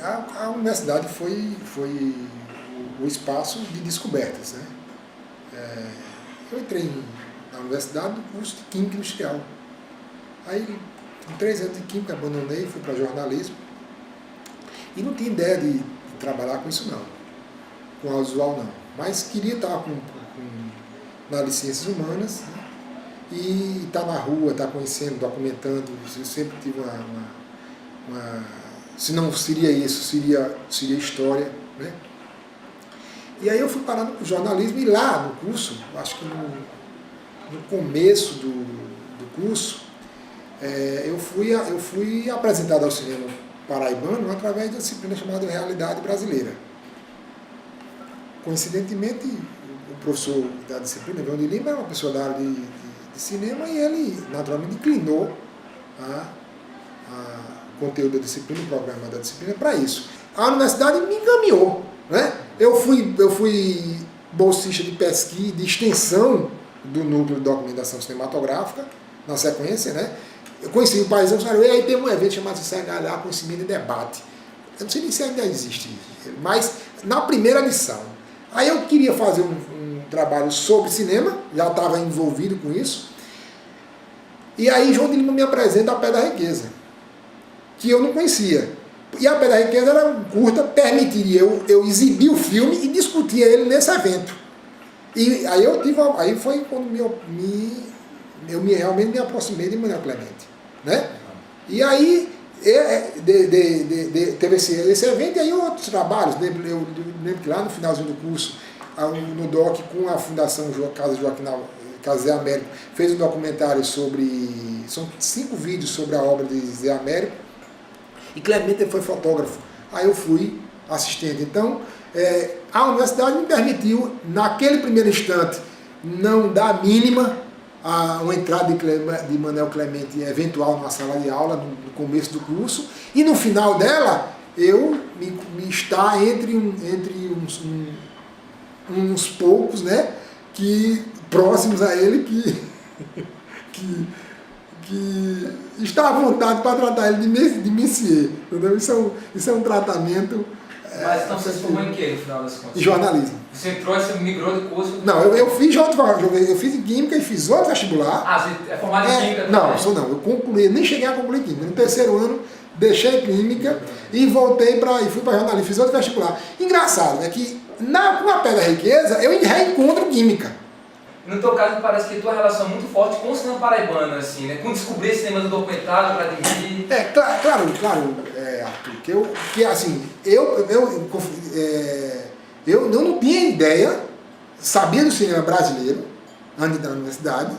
a universidade foi o espaço de descobertas, né? Eu entrei na universidade no curso de Química Industrial. Aí, com 3 anos de Química, abandonei, fui para jornalismo. E não tinha ideia de trabalhar com isso não, com audiovisual não. Mas queria estar nas ciências humanas, né? E estar na rua, estar conhecendo, documentando. Eu sempre tive se não seria isso, seria história, né? E aí eu fui parar no jornalismo e lá no curso, acho que no começo do curso, eu fui apresentado ao cinema paraibano através da disciplina chamada Realidade Brasileira. Coincidentemente, o professor da disciplina, João de Lima, era uma pessoa da área de cinema e ele naturalmente inclinou o conteúdo da disciplina, o programa da disciplina para isso. A universidade me encaminhou, né? Eu fui bolsista de pesquisa, de extensão do núcleo de documentação cinematográfica, na sequência, né? Eu conheci o paizão, e aí tem um evento chamado CHLA, Conhecimento e Debate. Eu não sei nem se ainda existe, mas na primeira lição. Aí eu queria fazer um trabalho sobre cinema, já estava envolvido com isso. E aí João de Lima me apresenta A Pé da Riqueza, que eu não conhecia. E A Pé da Riqueza era curta, permitiria eu exibir o filme e discutir ele nesse evento. E aí aí foi quando realmente me aproximei de Manuel Clemente, né? E aí teve esse evento e aí outros trabalhos. Eu lembro que lá no finalzinho do curso, no DOC, com a Fundação Casa Zé Américo, fez um documentário são 5 vídeos sobre a obra de Zé Américo, e Clemente foi fotógrafo. Aí eu fui assistente. Então, a universidade me permitiu, naquele primeiro instante, não dar mínima a uma entrada de Manuel Clemente eventual numa sala de aula, no começo do curso, e no final dela, eu me estar entre uns poucos, né, próximos a ele, que está à vontade para tratar ele de Messier. Entendeu? Isso é um tratamento... Mas então você se formou em quê, no final das contas? Em jornalismo. Você entrou e você migrou de curso? Não, eu fiz em Química e fiz outro vestibular. Ah, você é formado em Química? Não, eu concluí, nem cheguei a concluir Química. No terceiro ano, deixei Química e voltei e fui para jornalismo, fiz outro vestibular. Engraçado, né, que com A Pé da Riqueza, eu reencontro Química. No teu caso, parece que a tua relação é muito forte com o cinema paraibano, assim, né? Com descobrir esse cinema do documentário, para admitir. Claro, Arthur, eu não tinha ideia, sabia do cinema brasileiro, antes de entrar na universidade,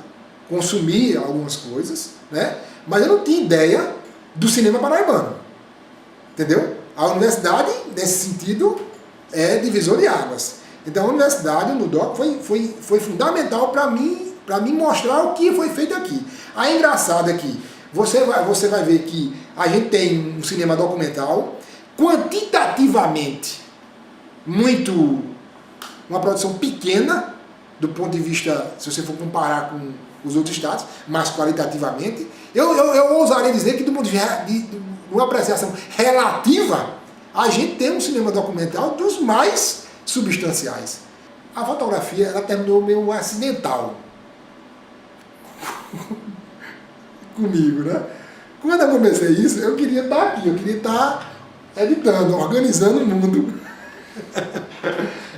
consumia algumas coisas, né? Mas eu não tinha ideia do cinema paraibano, entendeu? A universidade, nesse sentido, é divisor de águas. Então a universidade, no DOC, foi fundamental para mim mostrar o que foi feito aqui. A engraçado é que você vai ver que a gente tem um cinema documental quantitativamente uma produção pequena, do ponto de vista, se você for comparar com os outros estados, mas qualitativamente, eu ousaria dizer que do ponto de vista de uma apreciação relativa, a gente tem um cinema documental dos mais substanciais. A fotografia, ela terminou meio acidental comigo, né? Quando eu comecei isso, eu queria estar aqui, eu queria estar editando, organizando o mundo.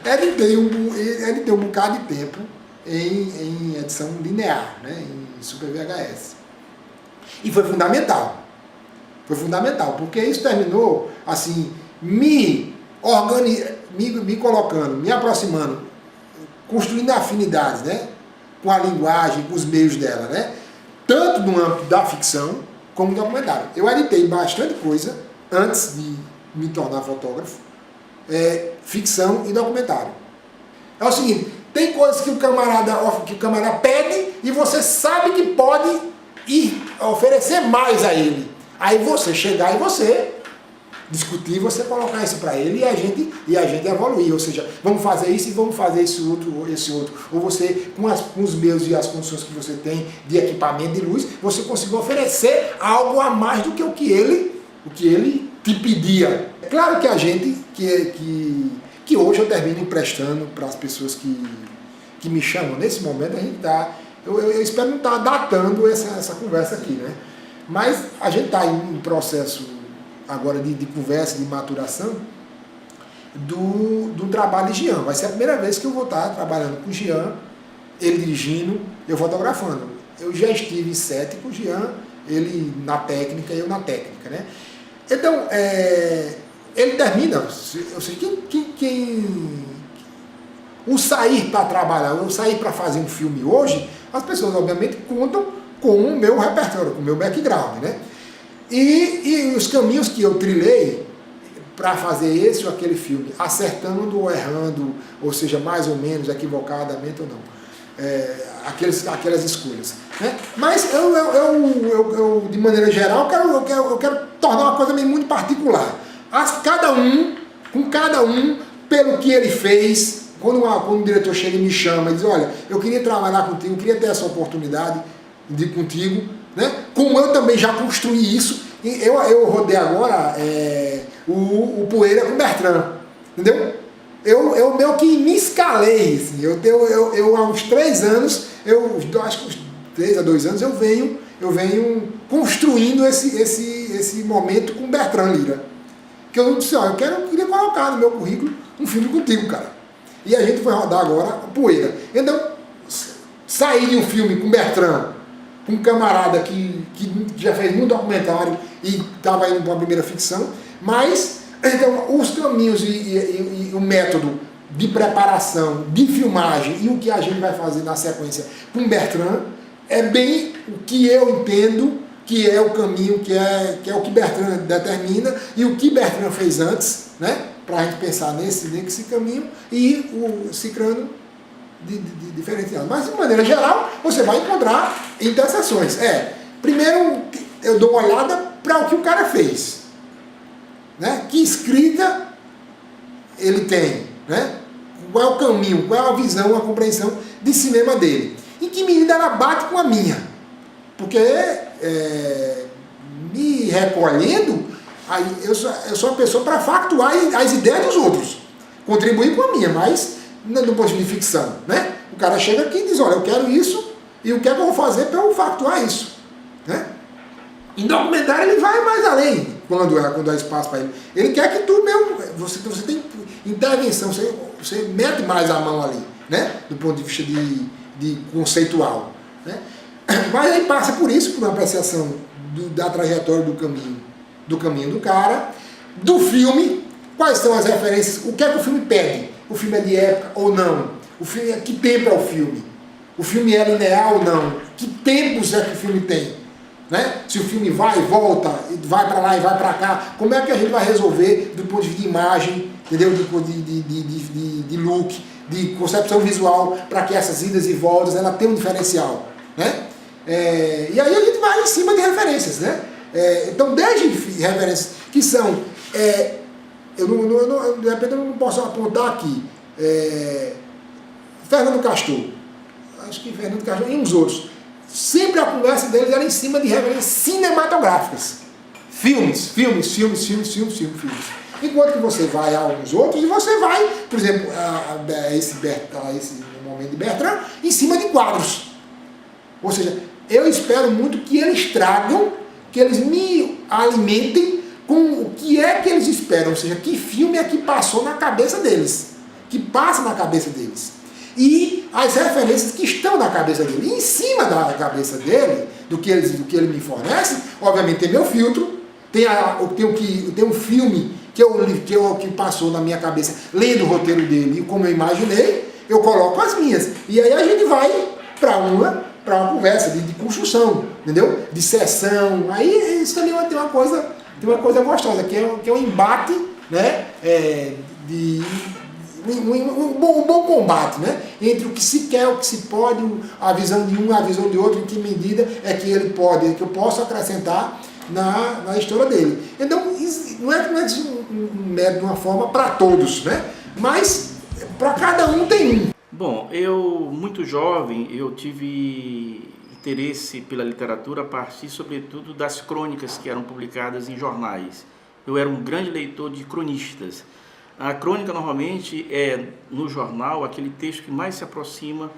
Editei um bocado de tempo em edição linear, né? Em Super VHS. E foi fundamental. Foi fundamental, porque isso terminou, assim, me colocando, me aproximando, construindo afinidades, né, com a linguagem, com os meios dela, né, tanto no âmbito da ficção como do documentário. Eu editei bastante coisa antes de me tornar fotógrafo, ficção e documentário. É o seguinte, tem coisas que o camarada pede e você sabe que pode oferecer mais a ele. Aí você chegar e você discutir, você colocar isso para ele e a gente evoluir, ou seja, vamos fazer isso e vamos fazer esse outro. Ou você, com os meios e as condições que você tem de equipamento de luz, você conseguiu oferecer algo a mais do que o que ele te pedia. Claro que a gente, que hoje eu termino emprestando para as pessoas que me chamam. Nesse momento a gente está, eu espero não estar datando essa conversa aqui, né? Mas a gente está em processo agora de conversa, de maturação do trabalho de Jean. Vai ser a primeira vez que eu vou estar trabalhando com o Jean, ele dirigindo, eu fotografando. Eu já estive em set com o Jean, ele na técnica e eu na técnica, né? Então, ele termina, ou seja, o sair para trabalhar, o sair para fazer um filme hoje, as pessoas obviamente contam com o meu repertório, com o meu background, né? E os caminhos que eu trilhei para fazer esse ou aquele filme, acertando ou errando, ou seja, mais ou menos, equivocadamente ou não, aquelas escolhas, né? Mas eu, de maneira geral, eu quero tornar uma coisa meio muito particular. Com cada um, pelo que ele fez. Quando o diretor chega e me chama e diz, olha, eu queria trabalhar contigo, eu queria ter essa oportunidade de ir contigo, né? Como eu também já construí isso, eu rodei agora o Poeira com o Bertrand, entendeu? Eu meio que me escalei, assim. Eu há uns 3 anos, acho que uns 3 a 2 anos, eu venho construindo esse momento com o Bertrand Lira. Que eu disse, eu queria colocar no meu currículo um filme contigo, cara. E a gente foi rodar agora o Poeira. Então, sair de um filme com o Bertrand, com um camarada que já fez muito documentário e estava indo para a primeira ficção, mas então, os caminhos e o método de preparação, de filmagem e o que a gente vai fazer na sequência com o Bertrand é bem o que eu entendo que é o caminho, que é o que Bertrand determina e o que Bertrand fez antes, né? Para a gente pensar nesse caminho e o Cicrano diferenciado. Mas, de maneira geral, você vai encontrar interseções. Primeiro, eu dou uma olhada para o que o cara fez, né? Que escrita ele tem, né? Qual é o caminho, qual é a visão, a compreensão de cinema dele. Em que medida ela bate com a minha. Porque, me recolhendo, aí eu sou uma pessoa para factuar as ideias dos outros, contribuir com a minha, mas no ponto de ficção, né? O cara chega aqui e diz, olha, eu quero isso e o que é que eu vou fazer para eu factuar isso, né? Em documentário ele vai mais além quando há espaço para ele. Ele quer que tu mesmo, você tem intervenção, você mete mais a mão ali, né? Do ponto de vista de conceitual, né? Mas aí passa por isso, por uma apreciação da trajetória do caminho do cara, do filme, quais são as referências, o que é que o filme pede? O filme é de época ou não? O filme, que tempo é o filme? O filme é linear ou não? Que tempos é que o filme tem? Né? Se o filme vai e volta, vai para lá e vai para cá, como é que a gente vai resolver do ponto de vista de imagem, entendeu? De look, de concepção visual, para que essas idas e voltas ela tenham um diferencial, né? E aí a gente vai em cima de referências, né? Então, desde referências que são, de repente eu não posso apontar aqui, Fernando Castor, acho que Fernando Castor e uns outros, sempre a conversa deles era em cima de referências cinematográficas, filmes. Enquanto que você vai a uns outros e você vai, por exemplo, esse momento de Bertrand, em cima de quadros. Ou seja, eu espero muito que eles tragam, que eles me alimentem com o que é que eles esperam, ou seja, que filme é que passou na cabeça deles, que passa na cabeça deles. E as referências que estão na cabeça dele. E em cima da cabeça dele, do que ele me fornece, obviamente tem meu filtro, tem um filme que passou na minha cabeça, lendo o roteiro dele e como eu imaginei, eu coloco as minhas. E aí a gente vai para uma conversa de construção, entendeu? De sessão. Aí isso também tem uma coisa gostosa, que é um embate, né? Um bom combate, né? Entre o que se quer, o que se pode, a visão de um, a visão de outro, em que medida é que ele pode, que eu posso acrescentar na história dele. Então, não é de uma forma para todos, né? Mas para cada um tem um. Bom, eu, muito jovem, eu tive interesse pela literatura a partir, sobretudo, das crônicas que eram publicadas em jornais. eu era um grande leitor de cronistas. A crônica normalmente é, no jornal, aquele texto que mais se aproxima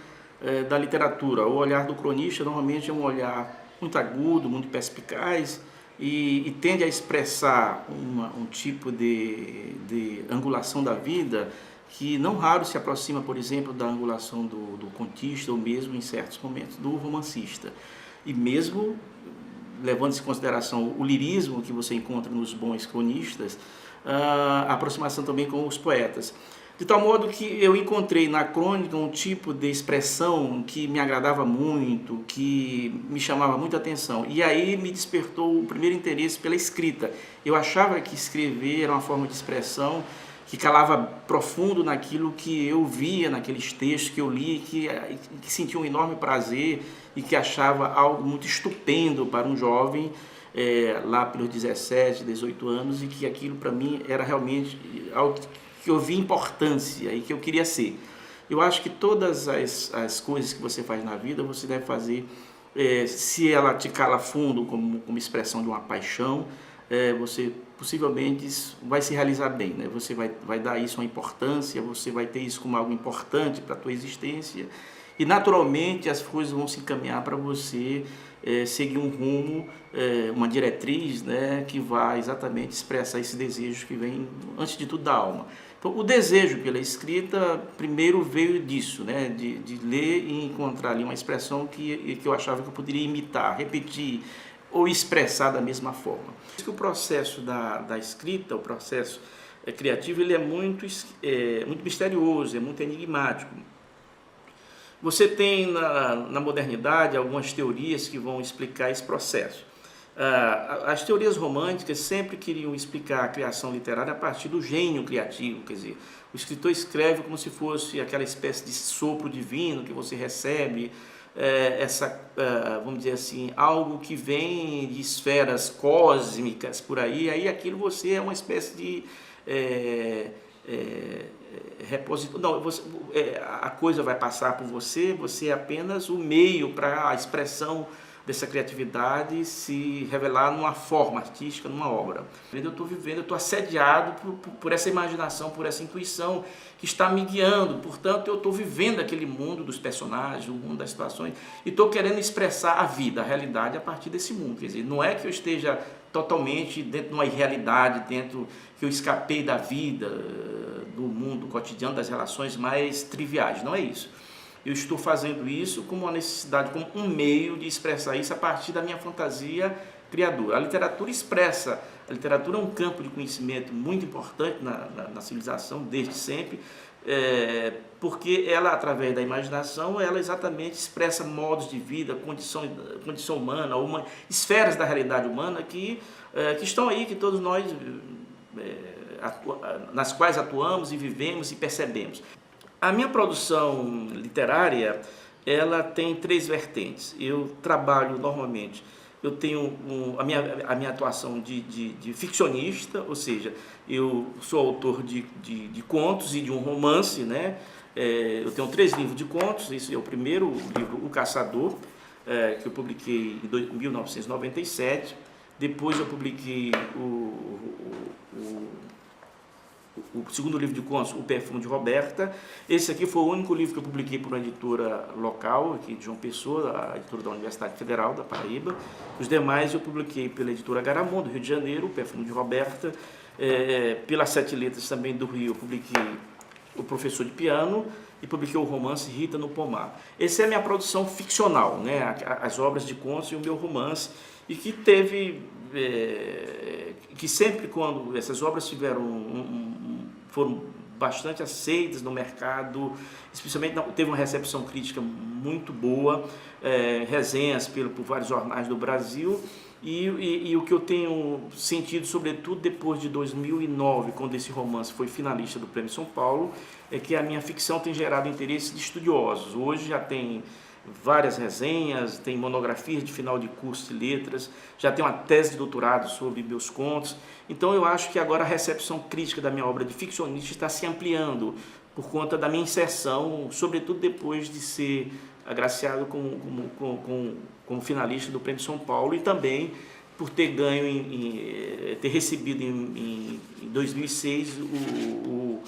da literatura. O olhar do cronista normalmente é um olhar muito agudo, muito perspicaz e tende a expressar um tipo de angulação da vida que não raro se aproxima, por exemplo, da angulação do contista ou mesmo, em certos momentos, do romancista. E mesmo, levando-se em consideração o lirismo que você encontra nos bons cronistas, a aproximação também com os poetas. De tal modo que eu encontrei na crônica um tipo de expressão que me agradava muito, que me chamava muita atenção. E aí me despertou o primeiro interesse pela escrita. Eu achava que escrever era uma forma de expressão que calava profundo naquilo que eu via naqueles textos que eu li, que sentia um enorme prazer e que achava algo muito estupendo para um jovem lá pelos 17, 18 anos, e que aquilo para mim era realmente algo que eu vi importância e que eu queria ser. Eu acho que todas as coisas que você faz na vida, você deve fazer, se ela te cala fundo como expressão de uma paixão, você possivelmente vai se realizar bem, né? Você vai dar isso uma importância, você vai ter isso como algo importante para a tua existência e naturalmente as coisas vão se encaminhar para você seguir um rumo, uma diretriz, né, que vai exatamente expressar esse desejo que vem, antes de tudo, da alma. Então, o desejo pela escrita, primeiro veio disso, né, de ler e encontrar ali uma expressão que eu achava que eu poderia imitar, repetir ou expressar da mesma forma. O processo da escrita, o processo criativo, ele é muito misterioso, é muito enigmático. Você tem na modernidade algumas teorias que vão explicar esse processo. As teorias românticas sempre queriam explicar a criação literária a partir do gênio criativo, quer dizer, o escritor escreve como se fosse aquela espécie de sopro divino que você recebe, vamos dizer assim, algo que vem de esferas cósmicas por aí aquilo você é uma espécie de repositório. Não, a coisa vai passar por você, você é apenas o meio para a expressão dessa criatividade se revelar numa forma artística, numa obra. Eu estou vivendo, eu estou assediado por essa imaginação, por essa intuição que está me guiando, portanto eu estou vivendo aquele mundo dos personagens, o mundo das situações, e estou querendo expressar a vida, a realidade a partir desse mundo. Quer dizer, não é que eu esteja totalmente dentro de uma irrealidade, que eu escapei da vida, do mundo cotidiano, das relações mais triviais, não é isso. Eu estou fazendo isso como uma necessidade, como um meio de expressar isso a partir da minha fantasia criadora. A literatura expressa, a literatura é um campo de conhecimento muito importante na civilização, desde sempre, porque ela, através da imaginação, ela exatamente expressa modos de vida, condição humana, esferas da realidade humana que estão aí, que todos nós, nas quais atuamos e vivemos e percebemos. A minha produção literária, ela tem três vertentes. Eu trabalho normalmente, eu tenho a minha atuação de ficcionista, ou seja, eu sou autor de contos e de um romance, né? Eu tenho 3 livros de contos, esse é o primeiro livro, O Caçador, que eu publiquei em 1997. Depois eu publiquei o segundo livro de contos, O Perfume de Roberta. Esse aqui foi o único livro que eu publiquei por uma editora local, aqui de João Pessoa, a editora da Universidade Federal da Paraíba. Os demais eu publiquei pela editora Garamond, do Rio de Janeiro, O Perfume de Roberta. Pelas 7 Letras também do Rio, eu publiquei O Professor de Piano e publiquei o romance Rita no Pomar. Essa é a minha produção ficcional, né? As obras de contos e o meu romance, e que teve... que sempre quando essas obras foram bastante aceitas no mercado, especialmente teve uma recepção crítica muito boa, resenhas por vários jornais do Brasil, e o que eu tenho sentido, sobretudo depois de 2009, quando esse romance foi finalista do Prêmio São Paulo, é que a minha ficção tem gerado interesse de estudiosos. Hoje já tem várias resenhas, tem monografias de final de curso de letras, já tem uma tese de doutorado sobre meus contos. Então eu acho que agora a recepção crítica da minha obra de ficcionista está se ampliando por conta da minha inserção, sobretudo depois de ser agraciado como finalista do Prêmio São Paulo, e também por ter ganho, ter recebido em 2006 o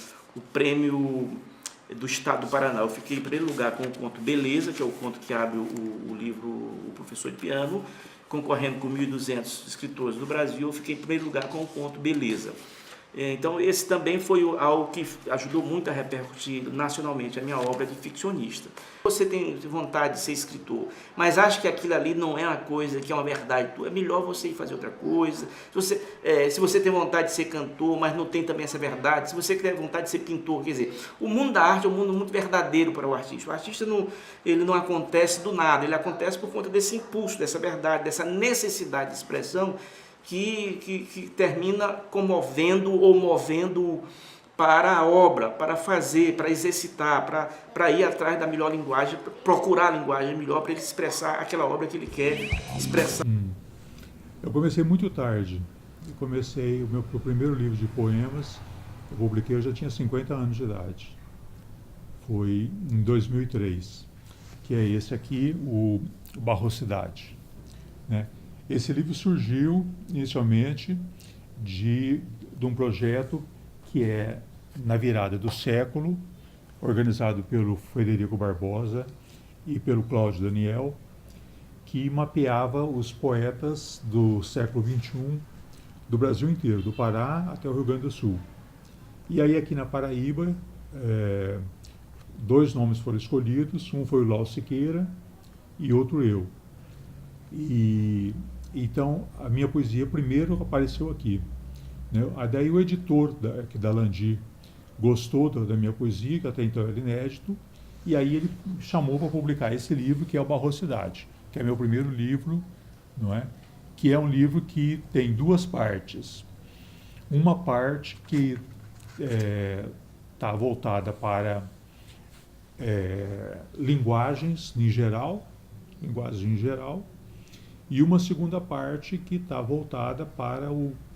prêmio do Estado do Paraná. Eu fiquei em primeiro lugar com o conto Beleza, que é o conto que abre o livro O Professor de Piano, concorrendo com 1.200 escritores do Brasil. Eu fiquei em primeiro lugar com o conto Beleza. Então, esse também foi algo que ajudou muito a repercutir nacionalmente a minha obra de ficcionista. Você tem vontade de ser escritor, mas acha que aquilo ali não é uma coisa que é uma verdade tua, é melhor você ir fazer outra coisa. Se você tem vontade de ser cantor, mas não tem também essa verdade, se você tem vontade de ser pintor, quer dizer, o mundo da arte é um mundo muito verdadeiro para o artista. O artista ele não acontece do nada, ele acontece por conta desse impulso, dessa verdade, dessa necessidade de expressão, que termina comovendo ou movendo para a obra, para fazer, para exercitar, para ir atrás da melhor linguagem, procurar a linguagem melhor para ele expressar aquela obra que ele quer expressar. Eu comecei muito tarde. O meu primeiro livro de poemas, eu publiquei, eu já tinha 50 anos de idade. Foi em 2003, que é esse aqui, o Barrosidade, né? Esse livro surgiu inicialmente de um projeto que é na virada do século, organizado pelo Frederico Barbosa e pelo Cláudio Daniel, que mapeava os poetas do século XXI do Brasil inteiro, do Pará até o Rio Grande do Sul. E aí aqui na Paraíba, 2 nomes foram escolhidos, um foi o Lau Siqueira e outro eu. E então a minha poesia primeiro apareceu aqui, né? Daí o editor da Landi gostou da minha poesia, que até então era inédito, e aí ele me chamou para publicar esse livro, que é o Barrosidade, que é meu primeiro livro, não é? Que é um livro que tem 2 partes. Uma parte que está voltada para linguagens em geral, e uma segunda parte que está voltada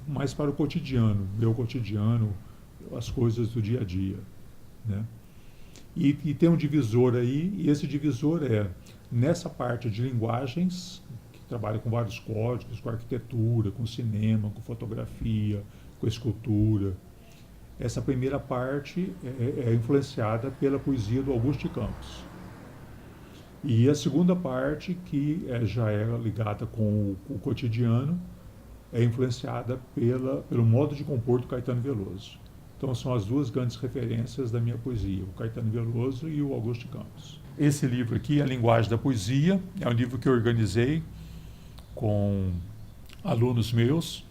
mais para o cotidiano, meu cotidiano, as coisas do dia a dia, né? E tem um divisor aí, e esse divisor nessa parte de linguagens, que trabalha com vários códigos, com arquitetura, com cinema, com fotografia, com escultura. Essa primeira parte é influenciada pela poesia do Augusto de Campos. E a segunda parte, que já é ligada com o cotidiano, é influenciada pelo modo de compor do Caetano Veloso. Então são as 2 grandes referências da minha poesia, o Caetano Veloso e o Augusto de Campos. Esse livro aqui, A Linguagem da Poesia, é um livro que eu organizei com alunos meus,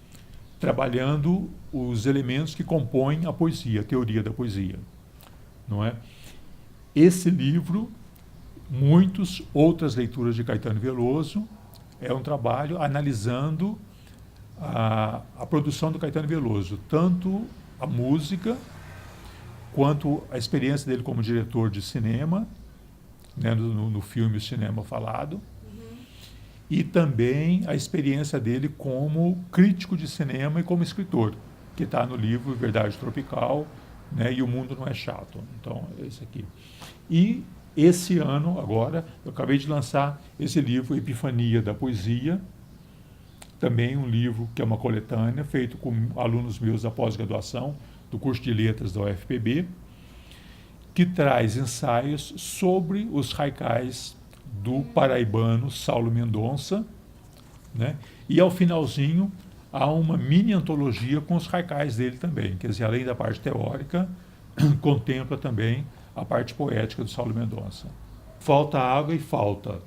trabalhando os elementos que compõem a poesia, a teoria da poesia, não é? Esse livro, muitas outras leituras de Caetano Veloso, é um trabalho analisando a produção do Caetano Veloso, tanto a música, quanto a experiência dele como diretor de cinema, né, no filme O Cinema Falado, e também a experiência dele como crítico de cinema e como escritor, que está no livro Verdade Tropical, né, e O Mundo Não é Chato. Então, esse aqui. E esse ano, agora, eu acabei de lançar esse livro, Epifania da Poesia, também um livro que é uma coletânea, feito com alunos meus da pós-graduação, do curso de letras da UFPB, que traz ensaios sobre os haikais do paraibano Saulo Mendonça, né? E ao finalzinho há uma mini antologia com os haikais dele também, quer dizer, além da parte teórica, contempla também a parte poética do Saulo Mendonça. Falta água e falta.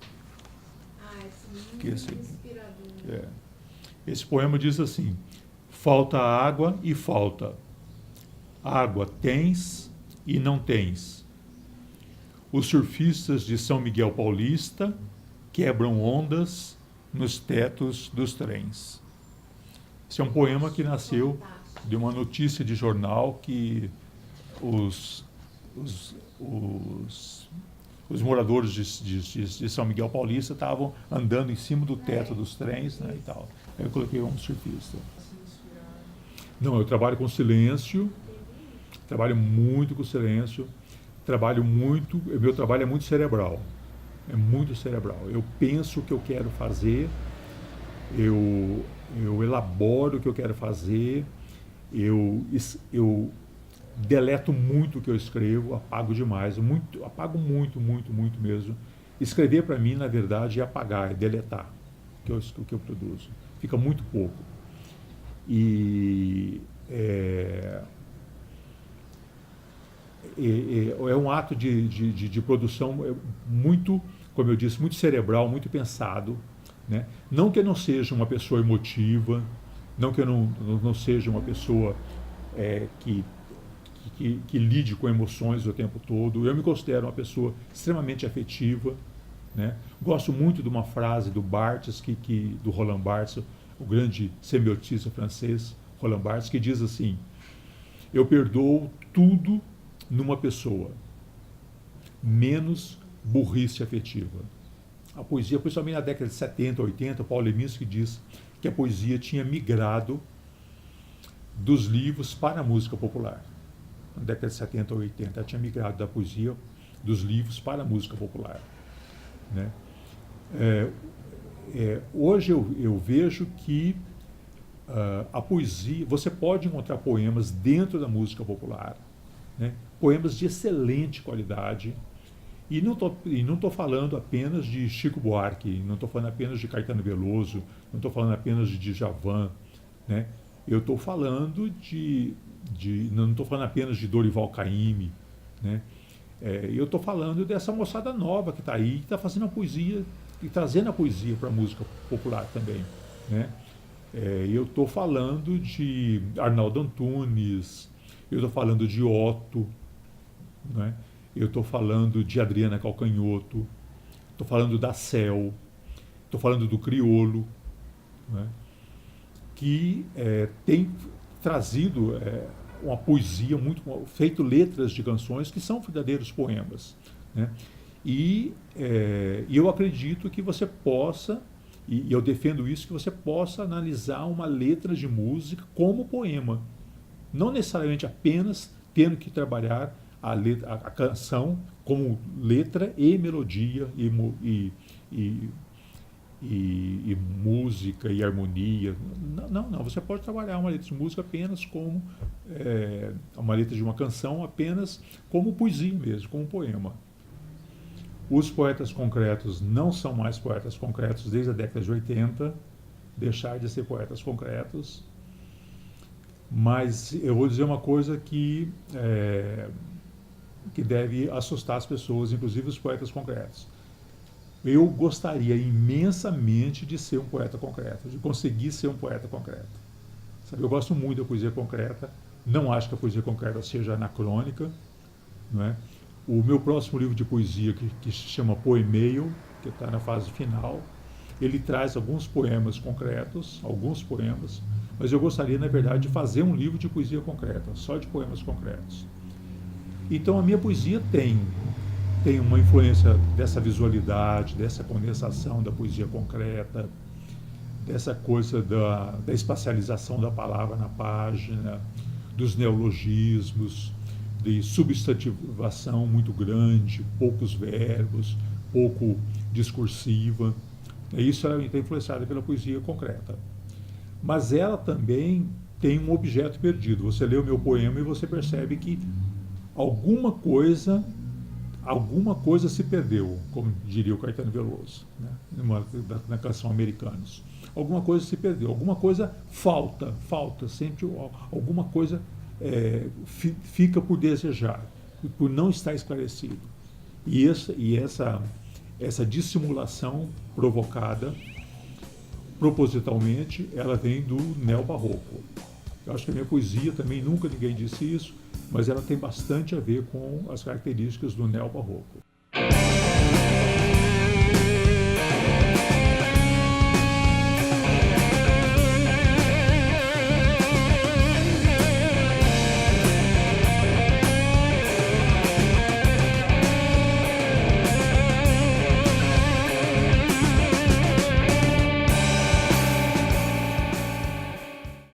Esse é muito inspirador. Esse poema diz assim: falta água e falta. Água tens e não tens. Os surfistas de São Miguel Paulista quebram ondas nos tetos dos trens. Esse é um poema que nasceu de uma notícia de jornal que os moradores de São Miguel Paulista estavam andando em cima do teto dos trens, né, e tal. Aí eu coloquei um surfista. Não, eu trabalho com silêncio, trabalho muito com silêncio, meu trabalho é muito cerebral, Eu penso o que eu quero fazer, eu elaboro o que eu quero fazer, eu deleto muito o que eu escrevo, apago demais, apago muito mesmo. Escrever para mim, na verdade, é apagar, é deletar o que eu produzo. Fica muito pouco. E é um ato de produção muito, como eu disse, muito cerebral, muito pensado, né? Não que eu não seja uma pessoa emotiva, não que eu não seja uma pessoa que lide com emoções o tempo todo. Eu me considero uma pessoa extremamente afetiva, né? Gosto muito de uma frase do Barthes, do Roland Barthes, o grande semiotista francês, Roland Barthes, que diz assim: eu perdoo tudo numa pessoa, menos burrice afetiva. A poesia, principalmente na década de 70, 80, Paulo Leminski diz que a poesia tinha migrado dos livros para a música popular. Na década de 70 ou 80, ela tinha migrado da poesia, dos livros para a música popular, né? Hoje eu vejo que a poesia, você pode encontrar poemas dentro da música popular, né? Poemas de excelente qualidade, e não estou falando apenas de Chico Buarque, não estou falando apenas de Caetano Veloso, não estou falando apenas de Djavan, né? Eu estou falando não estou falando apenas de Dorival Caymmi, né? Eu estou falando dessa moçada nova que está aí, que está fazendo a poesia e trazendo a poesia para a música popular também, né? Eu estou falando de Arnaldo Antunes, eu estou falando de Otto, né? Eu estou falando de Adriana Calcanhoto, estou falando da Cel, estou falando do Criolo, né? Que tem trazido uma poesia muito, feito letras de canções que são verdadeiros poemas, né? E eu acredito que você possa, e eu defendo isso, que você possa analisar uma letra de música como poema, não necessariamente apenas tendo que trabalhar a canção como letra e melodia e música e harmonia. Não, você pode trabalhar uma letra de música apenas como uma letra de uma canção, apenas como poesia mesmo, como poema. Os poetas concretos não são mais poetas concretos desde a década de 80, deixaram de ser poetas concretos, mas eu vou dizer uma coisa que deve assustar as pessoas, inclusive os poetas concretos. Eu gostaria imensamente de ser um poeta concreto, de conseguir ser um poeta concreto. Sabe, eu gosto muito da poesia concreta, não acho que a poesia concreta seja anacrônica, não é? O meu próximo livro de poesia, que se chama Poemail, que está na fase final, ele traz alguns poemas concretos, mas eu gostaria, na verdade, de fazer um livro de poesia concreta, só de poemas concretos. Então a minha poesia tem uma influência dessa visualidade, dessa condensação da poesia concreta, dessa coisa da espacialização da palavra na página, dos neologismos, de substantivação muito grande, poucos verbos, pouco discursiva. Isso está influenciado pela poesia concreta. Mas ela também tem um objeto perdido. Você lê o meu poema e você percebe que alguma coisa se perdeu, como diria o Caetano Veloso, né? Na canção Americanos. Alguma coisa se perdeu, alguma coisa falta, sempre alguma coisa fica por desejar, por não estar esclarecido. E essa dissimulação provocada propositalmente, ela vem do neobarroco. Eu acho que a minha poesia também, nunca ninguém disse isso, mas ela tem bastante a ver com as características do neobarroco.